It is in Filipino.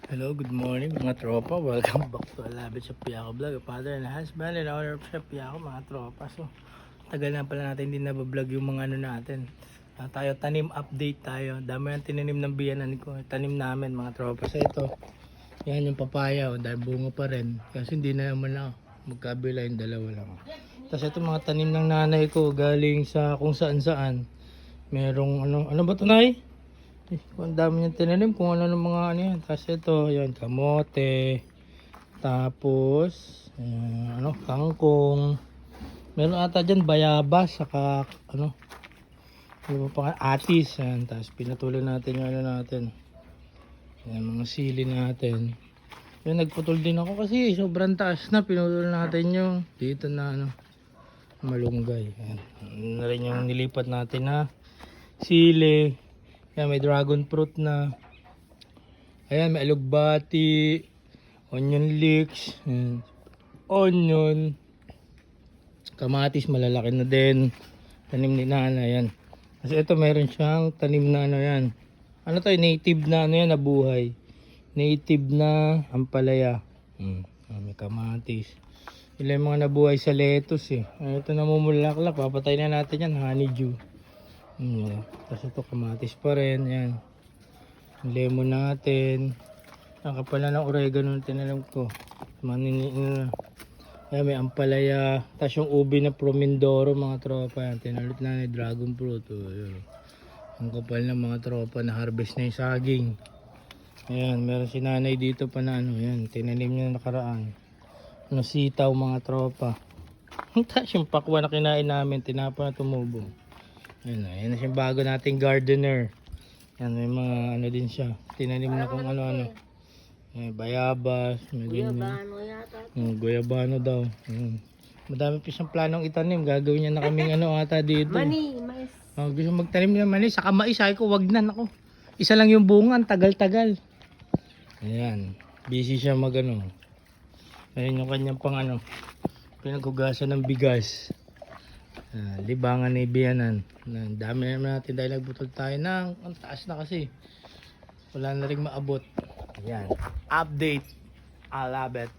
Hello, good morning mga tropa. Welcome back to Alabit sa Piako Vlog. A father and a husband and owner of sa Piako mga tropa. So, tagal na pala natin hindi nabablog yung mga ano natin. Tayo tanim update tayo. Dami ang tinanim ng biyanan ko. Tanim namin mga tropa. So ito, yan yung papaya. Dahil bunga pa rin. Kasi hindi na naman na magkabila yung dalawa lang. Tapos ito mga tanim ng nanay ko galing sa kung saan saan. Merong ano ba ito, Nay? Ang dami niyang tinanim kung ano ng mga ano yan. Tapos ito, yun, kamote. Tapos, kangkong. Meron ata dyan bayabas, saka ano, ano pa, atis. Yan. Tapos pinatuloy natin yung ano natin. Yan, mga sili natin. Yun, nagputol din ako kasi sobrang taas na. Pinutol natin yung dito na ano, malunggay. Yan. Ano na rin yung nilipat natin na sili. Ayan, may dragon fruit na. Ayan, may alugbati, onion leeks, onion, kamatis malalaki na din. Tanim ni Nana, yan. Kasi ito meron siyang tanim na ano yan. Ano to, native na ano yan, nabuhay. Native na ampalaya. May kamatis. Ilan yung mga nabuhay sa lettuce eh. Ito namumulaklak, papatay na natin yan, honeydew. Tapos ito kamatis pa rin, yan. Lemon natin. Nakapala ng oregano na tinalam ko. Maninin na. Ayan, may ampalaya. Tapos yung ubi na promindoro mga tropa. Yan. Tinalot na ni dragon fruit. Ayan. Ang kapal ng mga tropa na harvest na yung saging. Ayan, meron si nanay dito pa na ano. Ayan, tinanim niya nakaraan. Ano, sitaw mga tropa. Tapos yung pakwa na kinain namin, tinapa na tumubo. Ayan na siya bago nating gardener. Yan, may mga ano din siya. Tinanim na kung ano-ano. Bayabas, may Guyabano yata. Guyabano daw. Madami pa siyang planong itanim. Gagawin niya na kaming ano ata dito. Mani, mais. Gusto magtanim ng mani. Saka mais. Sabi ko, wag na. Ako. Isa lang yung bunga. Tagal-tagal. Ayan. Busy siya mag ano. Ayan yung kanyang pang ano. Pinaghugasan ng bigas. Libangan ni Biyanan. Dami naman natin dahil nagbutol tayo ng ang taas na kasi. Wala na rin maabot. Ayan. Update. I love it.